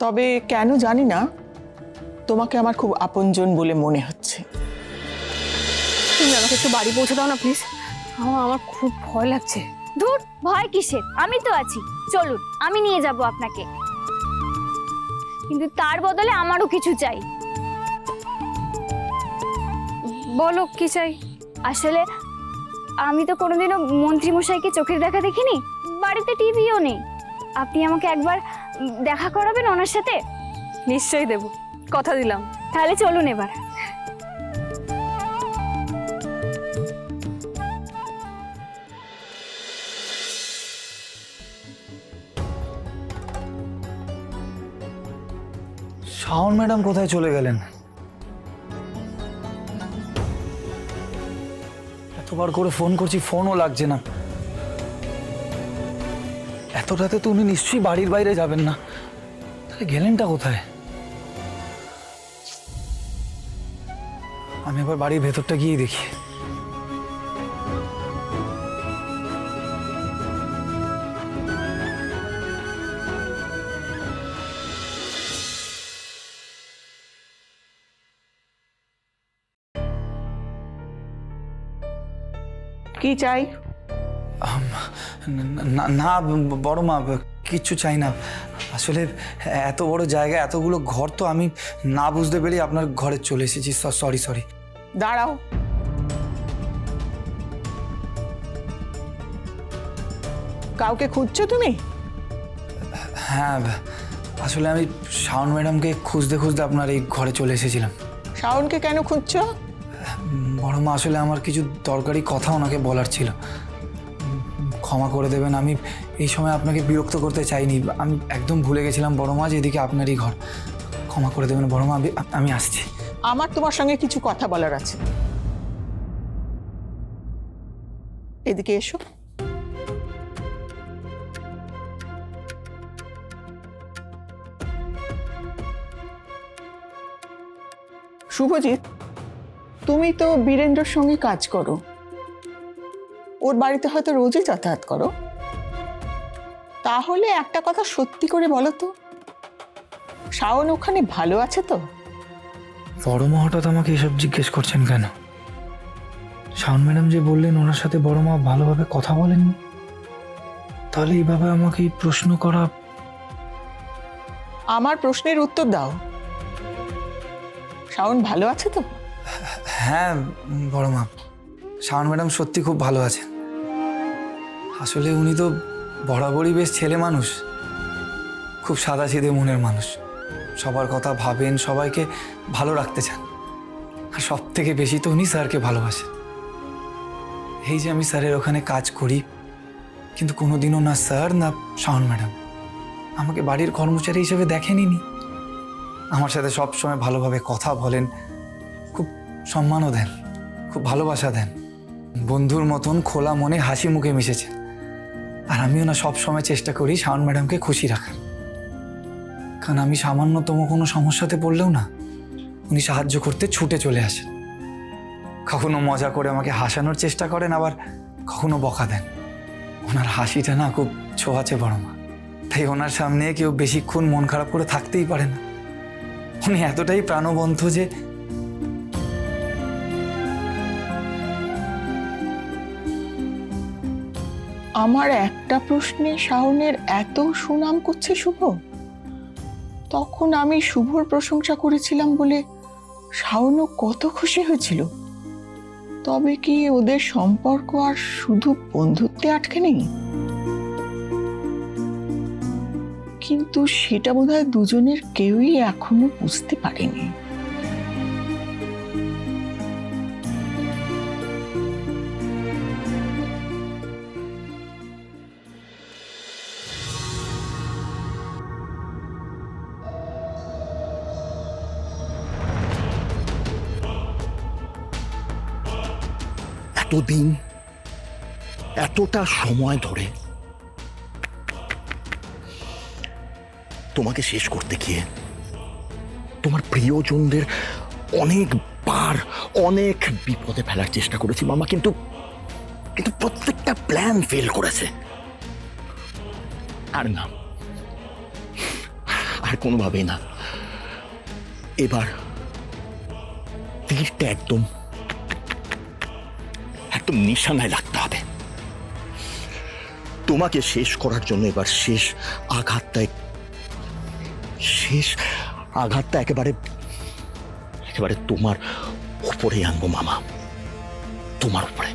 তবে কেন জানি না, তোমাকে আমার খুব আপনজন বলে মনে হচ্ছে। তুমি আমাকে একটু বাড়ি পৌঁছে দাও না প্লিজ, আমার খুব ভয় লাগছে। ধুর, ভয় কিসের, আমি তো আছি। চলুন, আমি নিয়ে যাব আপনাকে, কিন্তু তার বদলে আমারও কিছু চাই। বলো কি চাই? আসলে আমি তো কোনোদিনও মন্ত্রী মশাইকে চোখের দেখা দেখিনি, বাড়িতে টিভিও নেই। আপনি আমাকে একবার দেখা করাবেন ওনার সাথে? নিশ্চয়ই দেব, কথা দিলাম। তাহলে চলুন এবার। শাওন ম্যাডাম কোথায় চলে গেলেন? এতবার করে ফোন করছি, ফোনও লাগছে না। এত রাতে তো উনি নিশ্চয়ই বাড়ির বাইরে যাবেন না, তাহলে গেলেনটা কোথায়? আমি এবার বাড়ির ভেতরটা গিয়ে দেখি। কি চাই? না না বড় মা, কিচ্ছু চাই না। আসলে এত বড় জায়গা, এতগুলো ঘর তো আমি না বুঝতে পেরে আপনার ঘরে চলে এসেছি। সরি। দাঁড়াও, কাউকে খুঁজছো তুমি? হ্যাঁ, আসলে আমি শাওন ম্যাডামকে খুঁজতে খুঁজতে আপনার এই ঘরে চলে এসেছিলাম। শাওনকে কেন খুঁজছো? বড় মা, আসলে আমার কিছু দরকারি কথা ওনাকে বলার ছিল। ক্ষমা করে দেবেন, আমি এই সময় আপনাকে বিরক্ত করতে চাইনি। আমি একদম ভুলে গেছিলাম বড় মা যে এদিকে আপনারই ঘর। ক্ষমা করে দেবেন বড় মা, আমি আসছি। আমার তোমার সঙ্গে কিছু কথা বলার আছে। এদিকে এসো। শুভজিৎ, তুমি তো বীরেন্দ্রর সঙ্গে কাজ করো, ওর বাড়িতে হয়তো রোজই যাতায়াত করো। তাহলে একটা কথা সত্যি করে বলো তো, শাওন ওখানে ভালো আছে তো? বড় মা হঠাৎ আমাকে এসব জিজ্ঞেস করছেন কেন? শাওন ম্যাডাম যে বললেন ওনার সাথে বড় মা ভালোভাবে কথা বলেননি, তাহলে এইভাবে আমাকে এই প্রশ্ন করা। আমার প্রশ্নের উত্তর দাও, শাওন ভালো আছে তো? হ্যাঁ বড় মা, শাওন ম্যাডাম সত্যি খুব ভালো আছেন। আসলে উনি তো বরাবরই বেশ ছেলে মানুষ, খুব সাদাসিধে মনের মানুষ। সবার কথা ভাবেন, সবাইকে ভালো রাখতে চান, আর সব থেকে বেশি তো উনি স্যারকে ভালোবাসেন। এই যে আমি স্যারের ওখানে কাজ করি, কিন্তু কোনোদিনও না স্যার না শাওন ম্যাডাম আমাকে বাড়ির কর্মচারী হিসেবে দেখেনি। আমার সাথে সবসময় ভালোভাবে কথা বলেন, খুব সম্মানও দেন, খুব ভালোবাসা দেন। বন্ধুর মতন খোলা মনে হাসি মুখে মিশেছেন। আর আমিও না সবসময় চেষ্টা করি শাওন ম্যাডামকে খুশি রাখার। কারণ আমি সামান্যতম কোনো সমস্যাতে পড়লেও না উনি সাহায্য করতে ছুটে চলে আসেন। কখনো মজা করে আমাকে হাসানোর চেষ্টা করেন, আবার কখনো বকা দেন। ওনার হাসিটা না খুব ছোঁয়াচে বড় মা, তাই ওনার সামনে কেউ বেশিক্ষণ মন খারাপ করে থাকতেই পারে না। উনি এতটাই প্রাণবন্ত যে আমার একটা প্রশ্নে শাওনের এত সুনাম করছে শুভ। তখন আমি শুভর প্রশংসা করেছিলাম বলে শাওনও কত খুশি হয়েছিল। তবে কি ওদের সম্পর্ক আর শুধু বন্ধুত্বে আটকে নেই? কিন্তু সেটা বোধহয় দুজনের কেউই এখনো বুঝতে পারেনি। এতদিন এতটা সময় ধরে তোমাকে শেষ করতে গিয়ে তোমার প্রিয়জনদের অনেকবার অনেক বিপদে ফেলার চেষ্টা করেছি মামা, কিন্তু কিন্তু প্রত্যেকটা প্ল্যান ফেল করেছে। আর না, আর কোনোভাবেই না। এবার তীরটা একদম একদম নিশানায় লাগতে হবে। তোমাকে শেষ করার জন্য এবার শেষ আঘাতটা একেবারে তোমার উপরে আনবো মামা, তোমার উপরে।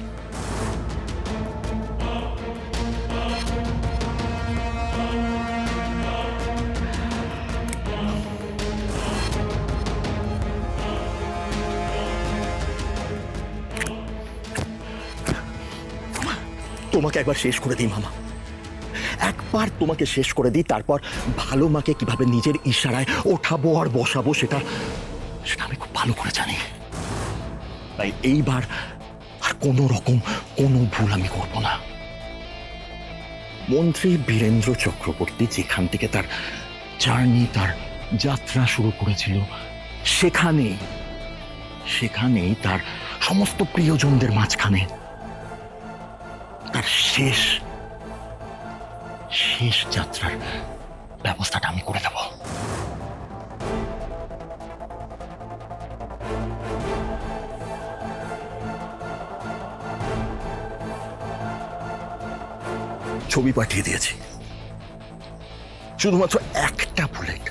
তোমাকে একবার শেষ করে দিই মামা, একবার তোমাকে শেষ করে দিই, তারপর ভালো মাকে কিভাবে নিজের ইশারায় ওঠাবো আর বসাবো সেটা আমি খুব ভালো করে জানি। তাই এইবার আর কোনো রকম কোনো ভুল আমি করব না। মন্ত্রী বীরেন্দ্র চক্রবর্তী যেখান থেকে তার জার্নি, তার যাত্রা শুরু করেছিল, সেখানেই তার সমস্ত প্রিয়জনদের মাঝখানে তার শেষ যাত্রার ব্যবস্থাটা আমি করে দেব। ছবি পাঠিয়ে দিয়েছি, শুধুমাত্র একটা বুলেট,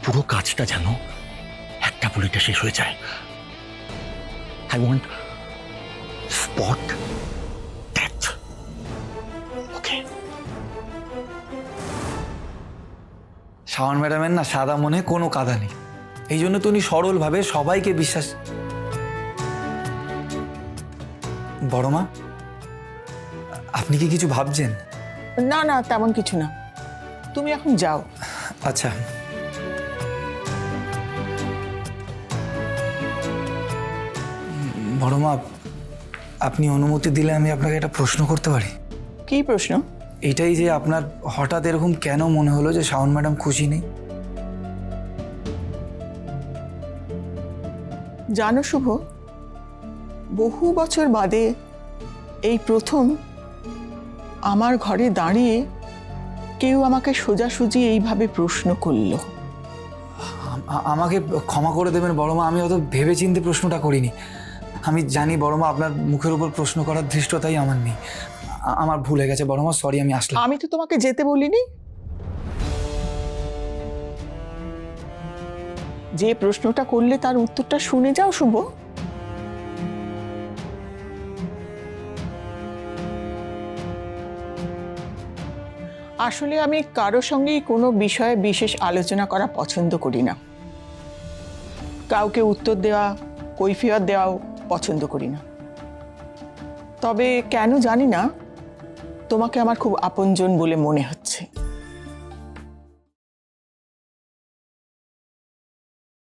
পুরো কাজটা যেন একটা বুলেটে শেষ হয়ে যায়। I want spot death. Okay? Shaon ম্যাডামের না সাদা মনে কোনো কাদা নেই, এই জন্য তো উনি সরলভাবে সবাইকে বিশ্বাস। বড় মা, আপনি কি কিছু ভাবছেন? না না, তেমন কিছু না, তুমি এখন যাও। আচ্ছা। বড় মা, আপনি অনুমতি দিলে আমি আপনাকে একটা প্রশ্ন করতে পারি? কি প্রশ্ন? এটাই যে আপনার হঠাৎ এরকম কেন মনে হলো যে শাওন ম্যাডাম খুশি নেই? জানো শুভ, বহু বছর বাদে এই প্রথম আমার ঘরে দাঁড়িয়ে কেউ আমাকে সোজাসুজি এইভাবে প্রশ্ন করলো। আমাকে ক্ষমা করে দেবেন বড় মা, আমি অত ভেবে চিন্তে প্রশ্নটা করিনি। আমি জানি বড় মা, আপনার মুখের উপর প্রশ্ন করার ধৃষ্টতাই আমার নেই। আমার ভুল হয়ে গেছে বড় মা, সরি, আমি আসলাম। আমি তো তোমাকে যেতে বলিনি। যে প্রশ্নটা করলে তার উত্তরটা শুনে যাও শুভ। আসলে আমি কারো সঙ্গেই কোনো বিষয়ে বিশেষ আলোচনা করা পছন্দ করি না, কাউকে উত্তর দেওয়া, কৈফিয়ত দেওয়াও পছন্দ করি না। তবে কেন জানি না, তোমাকে আমার খুব আপনজন বলে মনে হচ্ছে।